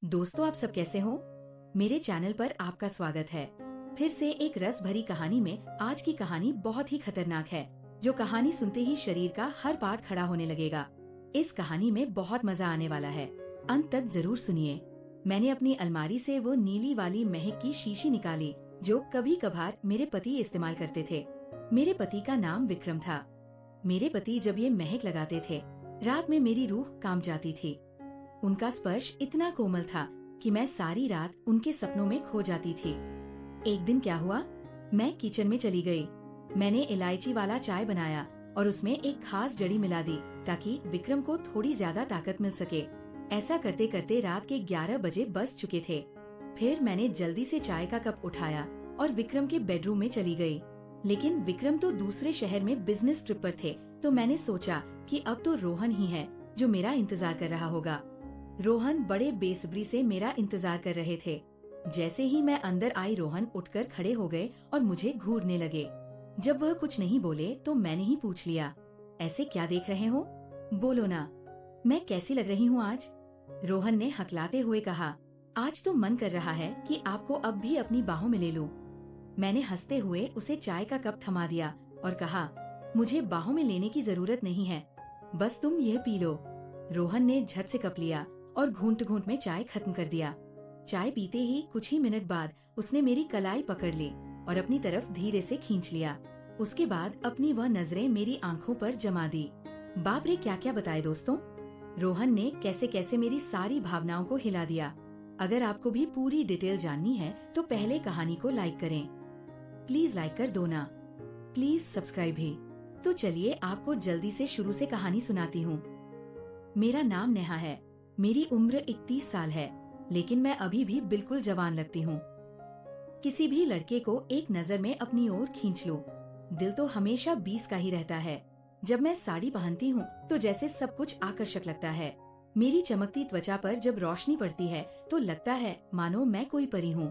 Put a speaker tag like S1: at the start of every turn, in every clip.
S1: दोस्तों, आप सब कैसे हो? मेरे चैनल पर आपका स्वागत है। फिर से एक रस भरी कहानी में आज की कहानी बहुत ही खतरनाक है, जो कहानी सुनते ही शरीर का हर पार्ट खड़ा होने लगेगा। इस कहानी में बहुत मजा आने वाला है, अंत तक जरूर सुनिए। मैंने अपनी अलमारी से वो नीली वाली महक की शीशी निकाली, जो कभी कभार मेरे पति इस्तेमाल करते थे। मेरे पति का नाम विक्रम था। मेरे पति जब ये महक लगाते थे, रात में मेरी रूह कांप जाती थी। उनका स्पर्श इतना कोमल था कि मैं सारी रात उनके सपनों में खो जाती थी। एक दिन क्या हुआ, मैं किचन में चली गई। मैंने इलायची वाला चाय बनाया और उसमें एक खास जड़ी मिला दी ताकि विक्रम को थोड़ी ज्यादा ताकत मिल सके। ऐसा करते करते रात के 11 बजे बज चुके थे। फिर मैंने जल्दी से चाय का कप उठाया और विक्रम के बेडरूम में चली गई। लेकिन विक्रम तो दूसरे शहर में बिजनेस ट्रिप पर थे, तो मैंने सोचा कि अब तो रोहन ही है जो मेरा इंतजार कर रहा होगा। रोहन बड़े बेसब्री से मेरा इंतजार कर रहे थे। जैसे ही मैं अंदर आई, रोहन उठकर खड़े हो गए और मुझे घूरने लगे। जब वह कुछ नहीं बोले तो मैंने ही पूछ लिया, ऐसे क्या देख रहे हो? बोलो ना, मैं कैसी लग रही हूँ आज? रोहन ने हकलाते हुए कहा, आज तो मन कर रहा है कि आपको अब भी अपनी बाहों में ले लूं। मैंने हंसते हुए उसे चाय का कप थमा दिया और कहा, मुझे बाहों में लेने की जरूरत नहीं है, बस तुम यह पी लो। रोहन ने झट से कप लिया और घूंट घूंट में चाय खत्म कर दिया। चाय पीते ही कुछ ही मिनट बाद उसने मेरी कलाई पकड़ ली और अपनी तरफ धीरे से खींच लिया। उसके बाद अपनी वह नजरें मेरी आंखों पर जमा दी। बाप रे, क्या क्या बताए दोस्तों। रोहन ने कैसे कैसे मेरी सारी भावनाओं को हिला दिया। अगर आपको भी पूरी डिटेल जाननी है तो पहले कहानी को लाइक करें। प्लीज लाइक कर दो ना, प्लीज सब्सक्राइब भी। तो चलिए आपको जल्दी से शुरू से कहानी सुनाती हूँ। मेरा नाम नेहा है। मेरी उम्र 31 साल है, लेकिन मैं अभी भी बिल्कुल जवान लगती हूँ। किसी भी लड़के को एक नजर में अपनी ओर खींच लो, दिल तो हमेशा 20 का ही रहता है। जब मैं साड़ी पहनती हूँ तो जैसे सब कुछ आकर्षक लगता है। मेरी चमकती त्वचा पर जब रोशनी पड़ती है तो लगता है मानो मैं कोई परी हूँ।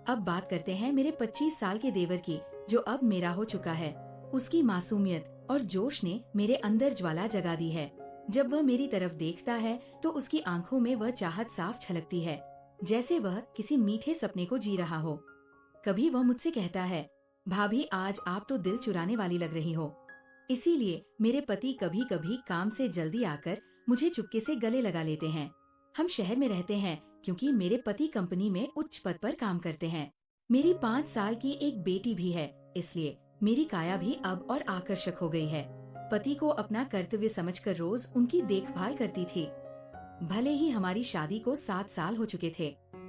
S1: अब बात करते हैं मेरे 25 साल के देवर की, जो अब मेरा हो चुका है। उसकी मासूमियत और जोश ने मेरे अंदर ज्वाला जगा दी है। जब वह मेरी तरफ देखता है तो उसकी आंखों में वह चाहत साफ छलकती है, जैसे वह किसी मीठे सपने को जी रहा हो। कभी वह मुझसे कहता है, भाभी आज आप तो दिल चुराने वाली लग रही हो। इसीलिए मेरे पति कभी कभी काम से जल्दी आकर मुझे चुपके से गले लगा लेते हैं। हम शहर में रहते हैं क्योंकि मेरे पति कंपनी में उच्च पद पर काम करते हैं। मेरी 5 साल की एक बेटी भी है, इसलिए मेरी काया भी अब और आकर्षक हो गई है। पति को अपना कर्तव्य समझकर रोज उनकी देखभाल करती थी। भले ही हमारी शादी को 7 साल हो चुके थे,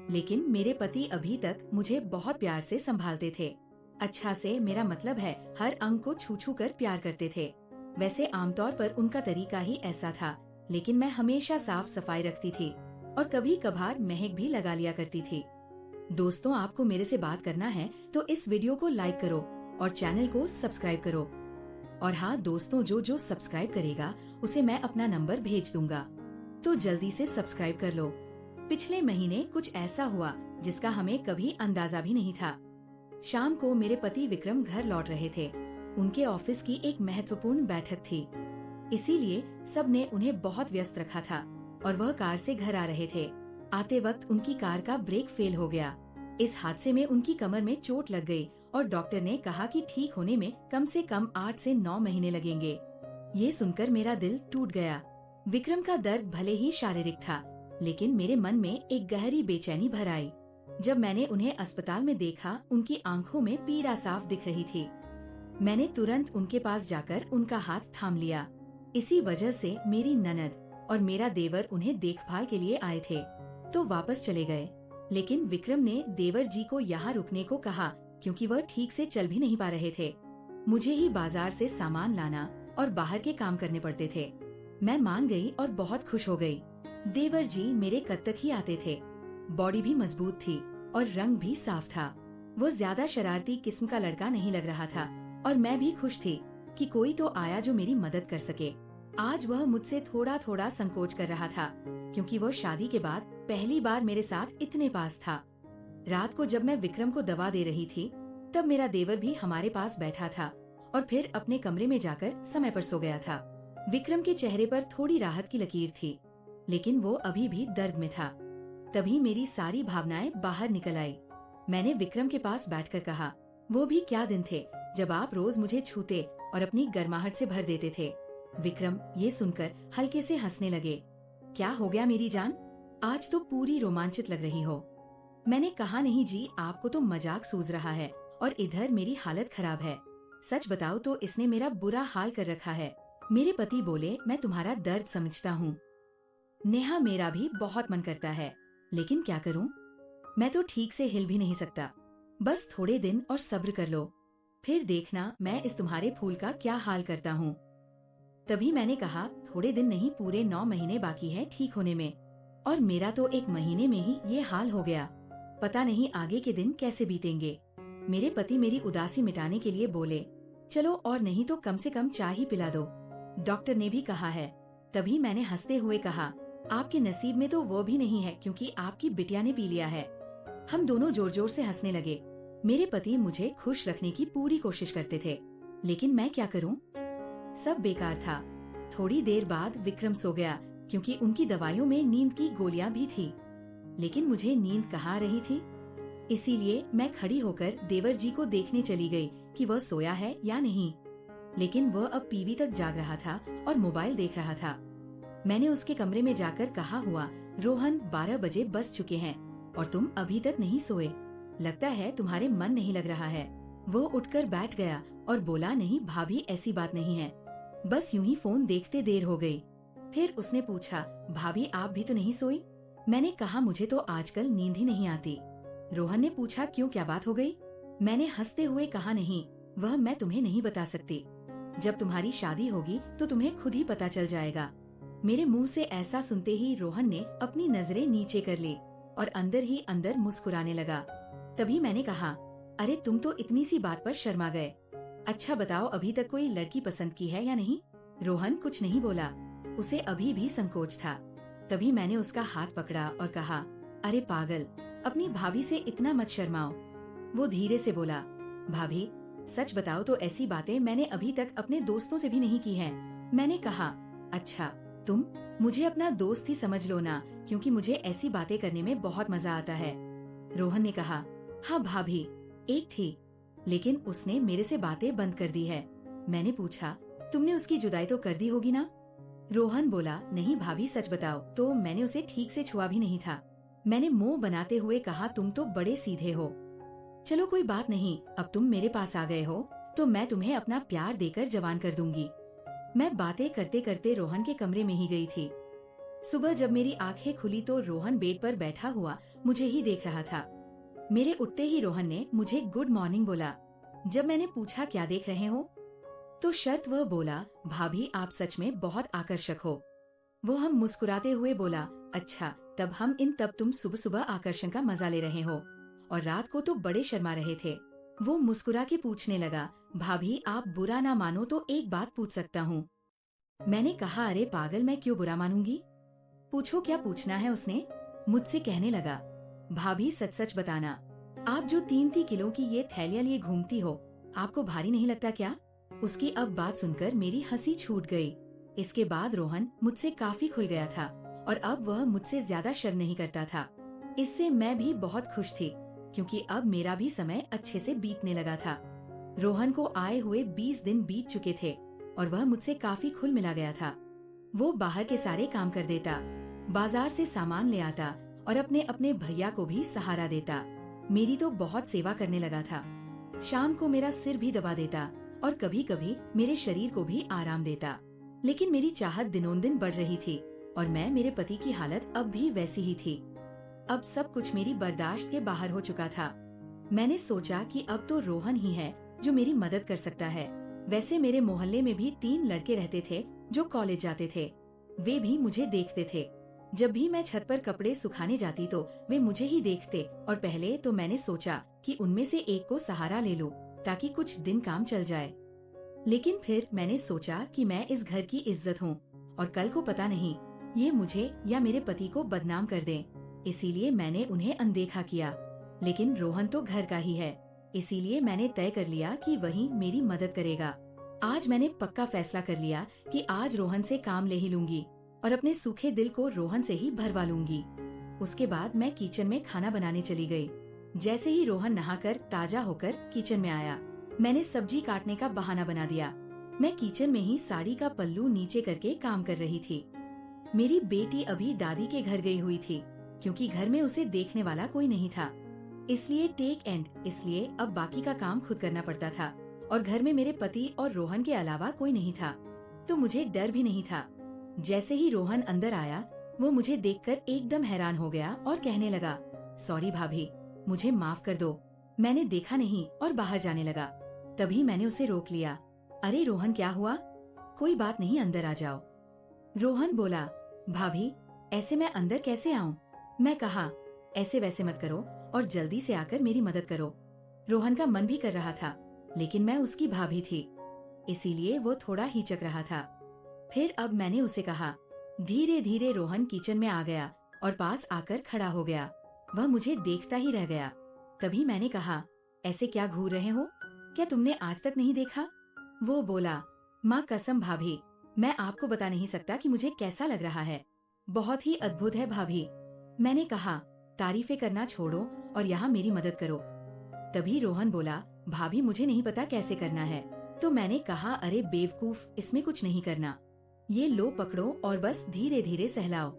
S1: लेकिन मेरे पति अभी तक मुझे बहुत प्यार से संभालते थे। अच्छा से मेरा मतलब है, हर अंग को छू छू कर प्यार करते थे। वैसे आमतौर पर उनका तरीका ही ऐसा था, लेकिन मैं हमेशा साफ सफाई रखती थी और कभी कभार महक भी लगा लिया करती थी। दोस्तों, आपको मेरे से बात करना है तो इस वीडियो को लाइक करो और चैनल को सब्सक्राइब करो। और हाँ दोस्तों, जो सब्सक्राइब करेगा उसे मैं अपना नंबर भेज दूंगा, तो जल्दी से सब्सक्राइब कर लो। पिछले महीने कुछ ऐसा हुआ जिसका हमें कभी अंदाजा भी नहीं था। शाम को मेरे पति विक्रम घर लौट रहे थे। उनके ऑफिस की एक महत्वपूर्ण बैठक थी, इसीलिए सब ने उन्हें बहुत व्यस्त रखा था और वह कार से घर आ रहे थे। आते वक्त उनकी कार का ब्रेक फेल हो गया। इस हादसे में उनकी कमर में चोट लग गई और डॉक्टर ने कहा कि ठीक होने में कम से कम 8 से 9 महीने लगेंगे। ये सुनकर मेरा दिल टूट गया। विक्रम का दर्द भले ही शारीरिक था, लेकिन मेरे मन में एक गहरी बेचैनी भर आई। जब मैंने उन्हें अस्पताल में देखा, उनकी आंखों में पीड़ा साफ दिख रही थी। मैंने तुरंत उनके पास जाकर उनका हाथ थाम लिया। इसी वजह से मेरी ननद और मेरा देवर उन्हें देखभाल के लिए आए थे, तो वापस चले गए। लेकिन विक्रम ने देवर जी को यहाँ रुकने को कहा क्योंकि वह ठीक से चल भी नहीं पा रहे थे। मुझे ही बाजार से सामान लाना और बाहर के काम करने पड़ते थे। मैं मान गई और बहुत खुश हो गई। देवर जी मेरे कद तक ही आते थे। बॉडी भी मजबूत थी और रंग भी साफ था। वो ज्यादा शरारती किस्म का लड़का नहीं लग रहा था और मैं भी खुश थी कि कोई तो आया जो मेरी मदद कर सके। आज वह मुझसे थोड़ा थोड़ा संकोच कर रहा था क्योंकि वो शादी के बाद पहली बार मेरे साथ इतने पास था। रात को जब मैं विक्रम को दवा दे रही थी, तब मेरा देवर भी हमारे पास बैठा था और फिर अपने कमरे में जाकर समय पर सो गया था। विक्रम के चेहरे पर थोड़ी राहत की लकीर थी, लेकिन वो अभी भी दर्द में था। तभी मेरी सारी भावनाएं बाहर निकल आई। मैंने विक्रम के पास बैठकर कहा, वो भी क्या दिन थे जब आप रोज मुझे छूते और अपनी गर्माहट से भर देते थे। विक्रम ये सुनकर हल्के से हंसने लगे। क्या हो गया मेरी जान, आज तो पूरी रोमांचित लग रही हो। मैंने कहा, नहीं जी, आपको तो मजाक सूझ रहा है और इधर मेरी हालत खराब है। सच बताओ तो इसने मेरा बुरा हाल कर रखा है। मेरे पति बोले, मैं तुम्हारा दर्द समझता हूँ नेहा, मेरा भी बहुत मन करता है, लेकिन क्या करूँ, मैं तो ठीक से हिल भी नहीं सकता। बस थोड़े दिन और सब्र कर लो, फिर देखना मैं इस तुम्हारे फूल का क्या हाल करता हूँ। तभी मैंने कहा, थोड़े दिन नहीं, पूरे 9 महीने बाकी है ठीक होने में, और मेरा तो 1 महीने में ही ये हाल हो गया। पता नहीं आगे के दिन कैसे बीतेंगे। मेरे पति मेरी उदासी मिटाने के लिए बोले, चलो और नहीं तो कम से कम चाय ही पिला दो, डॉक्टर ने भी कहा है। तभी मैंने हंसते हुए कहा, आपके नसीब में तो वो भी नहीं है, क्योंकि आपकी बिटिया ने पी लिया है। हम दोनों जोर जोर से हंसने लगे। मेरे पति मुझे खुश रखने की पूरी कोशिश करते थे, लेकिन मैं क्या करूं? सब बेकार था। थोड़ी देर बाद विक्रम सो गया, क्योंकि उनकी दवाइयों में नींद की गोलियां भी थी, लेकिन मुझे नींद कहाँ आ रही थी। इसीलिए मैं खड़ी होकर देवर जी को देखने चली गई कि वह सोया है या नहीं, लेकिन वह अब पीवी तक जाग रहा था और मोबाइल देख रहा था। मैंने उसके कमरे में जाकर कहा, हुआ रोहन, 12 बजे बज चुके हैं और तुम अभी तक नहीं सोए, लगता है तुम्हारे मन नहीं लग रहा है। वो उठकर बैठ गया और बोला, नहीं भाभी, ऐसी बात नहीं है, बस यूं ही फोन देखते देर हो गई। फिर उसने पूछा, भाभी आप भी तो नहीं सोई? मैंने कहा, मुझे तो आजकल नींद ही नहीं आती। रोहन ने पूछा, क्यों, क्या बात हो गई? मैंने हंसते हुए कहा, नहीं, वह मैं तुम्हें नहीं बता सकती। जब तुम्हारी शादी होगी तो तुम्हें खुद ही पता चल जाएगा। मेरे मुंह से ऐसा सुनते ही रोहन ने अपनी नजरें नीचे कर ली और अंदर ही अंदर मुस्कुराने लगा। तभी मैंने कहा, अरे तुम तो इतनी सी बात पर शर्मा गए। अच्छा बताओ, अभी तक कोई लड़की पसंद की है या नहीं? रोहन कुछ नहीं बोला, उसे अभी भी संकोच था। तभी मैंने उसका हाथ पकड़ा और कहा, अरे पागल, अपनी भाभी से इतना मत शर्माओ। वो धीरे से बोला, भाभी सच बताओ तो ऐसी बातें मैंने अभी तक अपने दोस्तों से भी नहीं की हैं। मैंने कहा, अच्छा तुम मुझे अपना दोस्त ही समझ लो ना, क्योंकि मुझे ऐसी बातें करने में बहुत मजा आता है। रोहन ने कहा, हाँ भाभी, एक थी, लेकिन उसने मेरे से बातें बंद कर दी है। मैंने पूछा, तुमने उसकी जुदाई तो कर दी होगी ना? रोहन बोला, नहीं भाभी सच बताओ तो मैंने उसे ठीक से छुआ भी नहीं था। मैंने मुंह बनाते हुए कहा, तुम तो बड़े सीधे हो। चलो कोई बात नहीं, अब तुम मेरे पास आ गए हो तो मैं तुम्हें अपना प्यार देकर जवान कर दूंगी। मैं बातें करते करते रोहन के कमरे में ही गई थी। सुबह जब मेरी आंखें खुली तो रोहन बेड पर बैठा हुआ मुझे ही देख रहा था। मेरे उठते ही रोहन ने मुझे गुड मॉर्निंग बोला। जब मैंने पूछा, क्या देख रहे हो, तो शर्त वह बोला, भाभी आप सच में बहुत आकर्षक हो। वो हम मुस्कुराते हुए बोला, अच्छा तब तुम सुबह सुबह आकर्षण का मजा ले रहे हो, और रात को तो बड़े शर्मा रहे थे। वो मुस्कुरा के पूछने लगा, भाभी आप बुरा ना मानो तो एक बात पूछ सकता हूँ? मैंने कहा, अरे पागल, मैं क्यों बुरा मानूंगी, पूछो क्या पूछना है। उसने मुझसे कहने लगा, भाभी सच सच बताना, आप जो 3-3 किलो की ये थैलियां लिए घूमती हो, आपको भारी नहीं लगता क्या? उसकी अब बात सुनकर मेरी हंसी छूट गई। इसके बाद रोहन मुझसे काफी खुल गया था और अब वह मुझसे ज्यादा शर्म नहीं करता था। इससे मैं भी बहुत खुश थी, क्योंकि अब मेरा भी समय अच्छे से बीतने लगा था। रोहन को आए हुए 20 दिन बीत चुके थे और वह मुझसे काफी खुल मिला गया था। वो बाहर के सारे काम कर देता, बाजार से सामान ले आता और अपने अपने भैया को भी सहारा देता। मेरी तो बहुत सेवा करने लगा था। शाम को मेरा सिर भी दबा देता और कभी कभी मेरे शरीर को भी आराम देता। लेकिन मेरी चाहत दिनों दिन बढ़ रही थी और मैं मेरे पति की हालत अब भी वैसी ही थी। अब सब कुछ मेरी बर्दाश्त के बाहर हो चुका था। मैंने सोचा कि अब तो रोहन ही है जो मेरी मदद कर सकता है। वैसे मेरे मोहल्ले में भी 3 लड़के रहते थे जो कॉलेज जाते थे। वे भी मुझे देखते थे। जब भी मैं छत पर कपड़े सुखाने जाती तो वे मुझे ही देखते, और पहले तो मैंने सोचा कि उनमें से एक को सहारा ले लूं ताकि कुछ दिन काम चल जाए। लेकिन फिर मैंने सोचा कि मैं इस घर की इज्जत हूँ और कल को पता नहीं ये मुझे या मेरे पति को बदनाम कर दें। इसीलिए मैंने उन्हें अनदेखा किया। लेकिन रोहन तो घर का ही है, इसीलिए मैंने तय कर लिया कि वही मेरी मदद करेगा। आज मैंने पक्का फैसला कर लिया कि आज रोहन से काम ले ही लूंगी और अपने सूखे दिल को रोहन से ही भरवा लूंगी। उसके बाद मैं किचन में खाना बनाने चली गई। जैसे ही रोहन नहाकर ताजा होकर किचन में आया, मैंने सब्जी काटने का बहाना बना दिया। मैं किचन में ही साड़ी का पल्लू नीचे करके काम कर रही थी। मेरी बेटी अभी दादी के घर गई हुई थी, क्योंकि घर में उसे देखने वाला कोई नहीं था। इसलिए टेक एंड इसलिए अब बाकी का काम खुद करना पड़ता था, और घर में मेरे पति और रोहन के अलावा कोई नहीं था, तो मुझे डर भी नहीं था। जैसे ही रोहन अंदर आया, वो मुझे देखकर एकदम हैरान हो गया और कहने लगा, सॉरी भाभी, मुझे माफ कर दो, मैंने देखा नहीं, और बाहर जाने लगा। तभी मैंने उसे रोक लिया। अरे रोहन, क्या हुआ? कोई बात नहीं, अंदर आ जाओ। रोहन बोला, भाभी ऐसे मैं अंदर कैसे आऊं? मैं कहा, ऐसे वैसे मत करो और जल्दी से आकर मेरी मदद करो। रोहन का मन भी कर रहा था, लेकिन मैं उसकी भाभी थी, इसीलिए वो थोड़ा हिचक रहा था। फिर अब मैंने उसे कहा। धीरे धीरे रोहन किचन में आ गया और पास आकर खड़ा हो गया। वह मुझे देखता ही रह गया। तभी मैंने कहा, ऐसे क्या घूर रहे हो? क्या तुमने आज तक नहीं देखा? वो बोला, माँ कसम भाभी, मैं आपको बता नहीं सकता कि मुझे कैसा लग रहा है। बहुत ही अद्भुत है भाभी। मैंने कहा, तारीफें करना छोड़ो और यहाँ मेरी मदद करो। तभी रोहन बोला, भाभी मुझे नहीं पता कैसे करना है। तो मैंने कहा, अरे बेवकूफ, इसमें कुछ नहीं करना, ये लो पकड़ो और बस धीरे धीरे सहलाओ।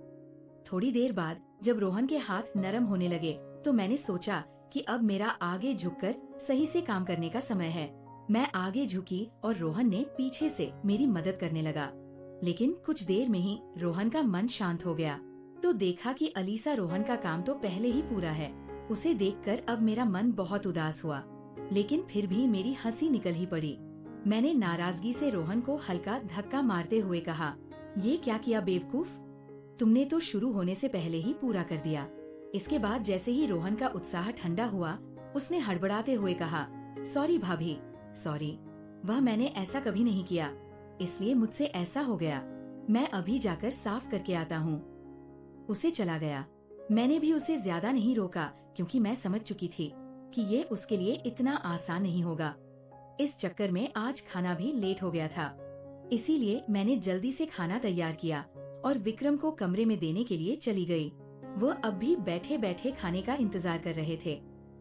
S1: थोड़ी देर बाद जब रोहन के हाथ नरम होने लगे, तो मैंने सोचा कि अब मेरा आगे झुककर सही से काम करने का समय है। मैं आगे झुकी और रोहन ने पीछे से मेरी मदद करने लगा। लेकिन कुछ देर में ही रोहन का मन शांत हो गया, तो देखा कि अलीसा रोहन का काम तो पहले ही पूरा है। उसे देखकर अब मेरा मन बहुत उदास हुआ, लेकिन फिर भी मेरी हंसी निकल ही पड़ी। मैंने नाराजगी से रोहन को हल्का धक्का मारते हुए कहा, ये क्या किया बेवकूफ, तुमने तो शुरू होने से पहले ही पूरा कर दिया। इसके बाद जैसे ही रोहन का उत्साह ठंडा हुआ, उसने हड़बड़ाते हुए कहा, सॉरी भाभी, सॉरी, वह मैंने ऐसा कभी नहीं किया, इसलिए मुझसे ऐसा हो गया। मैं अभी जाकर साफ करके आता हूँ। उसे चला गया। मैंने भी उसे ज्यादा नहीं रोका, क्योंकि मैं समझ चुकी थी कि ये उसके लिए इतना आसान नहीं होगा। इस चक्कर में आज खाना भी लेट हो गया था, इसीलिए मैंने जल्दी से खाना तैयार किया और विक्रम को कमरे में देने के लिए चली गई। वो अब भी बैठे बैठे खाने का इंतजार कर रहे थे।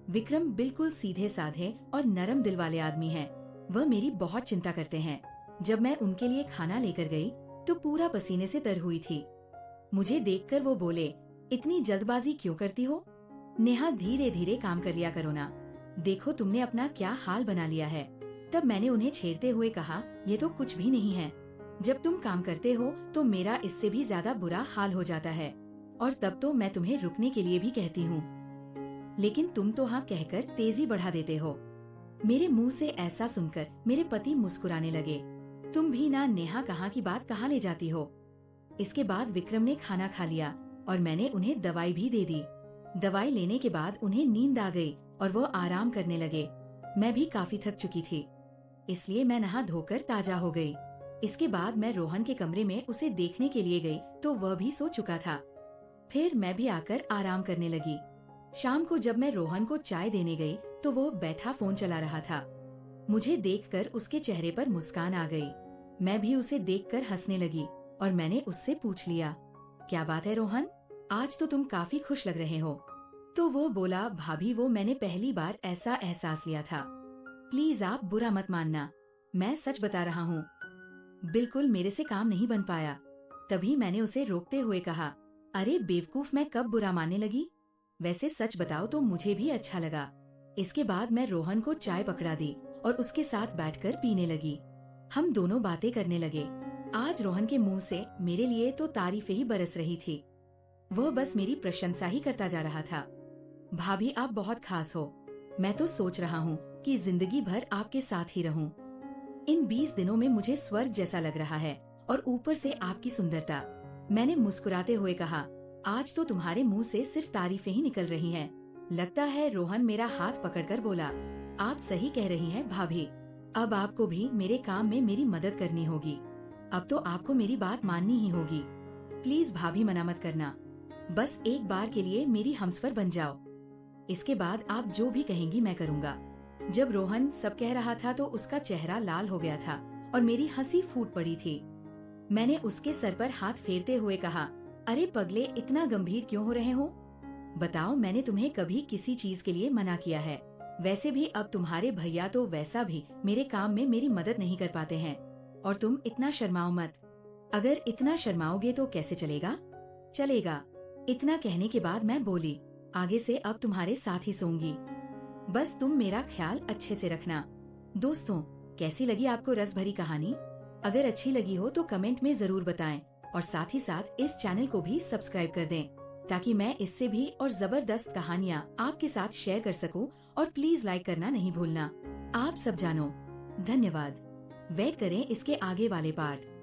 S1: विक्रम बिल्कुल सीधे साधे और नरम दिल वाले आदमी हैं। वह मेरी बहुत चिंता करते हैं। जब मैं उनके लिए खाना लेकर गई, तो पूरा पसीने से तर हुई थी। मुझे देखकर वो बोले, इतनी जल्दबाजी क्यों करती हो? नेहा, धीरे धीरे काम कर लिया करो ना, देखो तुमने अपना क्या हाल बना लिया है। तब मैंने उन्हें छेड़ते हुए कहा, ये तो कुछ भी नहीं है। जब तुम काम करते हो तो मेरा इससे भी ज्यादा बुरा हाल हो जाता है, और तब तो मैं तुम्हें रुकने के लिए भी कहती हूँ, लेकिन तुम तो हाँ कहकर तेजी बढ़ा देते हो। मेरे मुंह से ऐसा सुनकर मेरे पति मुस्कुराने लगे। तुम भी ना नेहा, कहाँ की बात कहाँ ले जाती हो। इसके बाद विक्रम ने खाना खा लिया और मैंने उन्हें दवाई भी दे दी। दवाई लेने के बाद उन्हें नींद आ गई और वो आराम करने लगे। मैं भी काफी थक चुकी थी, इसलिए मैं नहा धोकर ताजा हो गई। इसके बाद मैं रोहन के कमरे में उसे देखने के लिए गई, तो वह भी सो चुका था। फिर मैं भी आकर आराम करने लगी। शाम को जब मैं रोहन को चाय देने गई, तो वो बैठा फोन चला रहा था। मुझे देखकर उसके चेहरे पर मुस्कान आ गई। मैं भी उसे देखकर हंसने लगी और मैंने उससे पूछ लिया, क्या बात है रोहन, आज तो तुम काफी खुश लग रहे हो। तो वो बोला, भाभी वो मैंने पहली बार ऐसा एहसास लिया था। प्लीज आप बुरा मत मानना, मैं सच बता रहा हूँ, बिल्कुल मेरे से काम नहीं बन पाया। तभी मैंने उसे रोकते हुए कहा, अरे बेवकूफ, मैं कब बुरा मानने लगी, वैसे सच बताओ तो मुझे भी अच्छा लगा। इसके बाद मैं रोहन को चाय पकड़ा दी और उसके साथ बैठकर पीने लगी। हम दोनों बातें करने लगे। आज रोहन के मुंह से मेरे लिए तो तारीफें ही बरस रही थी। वह बस मेरी प्रशंसा ही करता जा रहा था। भाभी आप बहुत खास हो, मैं तो सोच रहा हूँ कि जिंदगी भर आपके साथ ही रहूं। इन 20 दिनों में मुझे स्वर्ग जैसा लग रहा है, और ऊपर से आपकी सुंदरता। मैंने मुस्कुराते हुए कहा, आज तो तुम्हारे मुंह से सिर्फ तारीफें ही निकल रही हैं। लगता है रोहन मेरा हाथ पकड़कर बोला, आप सही कह रही हैं भाभी, अब आपको भी मेरे काम में मेरी मदद करनी होगी। अब तो आपको मेरी बात माननी ही होगी। प्लीज भाभी मना मत करना, बस एक बार के लिए मेरी हमसफर बन जाओ। इसके बाद आप जो भी कहेंगी मैं करूँगा। जब रोहन सब कह रहा था तो उसका चेहरा लाल हो गया था और मेरी हंसी फूट पड़ी थी। मैंने उसके सर पर हाथ फेरते हुए कहा, अरे पगले, इतना गंभीर क्यों हो रहे हो? बताओ, मैंने तुम्हें कभी किसी चीज के लिए मना किया है? वैसे भी अब तुम्हारे भैया तो वैसा भी मेरे काम में मेरी मदद नहीं कर पाते हैं। और तुम इतना शर्माओ मत। अगर इतना शर्माओगे तो कैसे चलेगा? चलेगा। इतना कहने के बाद मैं बोली, आगे से अब तुम्हारे साथ ही सोऊंगी। बस तुम मेरा ख्याल अच्छे से रखना। दोस्तों, कैसी लगी आपको रस भरी कहानी? अगर अच्छी लगी हो तो कमेंट में जरूर बताएं और साथ ही साथ इस चैनल को भी सब्सक्राइब कर दें, ताकि मैं इससे भी और जबरदस्त कहानियाँ आपके साथ शेयर कर सकूं। और प्लीज लाइक करना नहीं भूलना। आप सब जानो। धन्यवाद। वेट करें इसके आगे वाले पार्ट।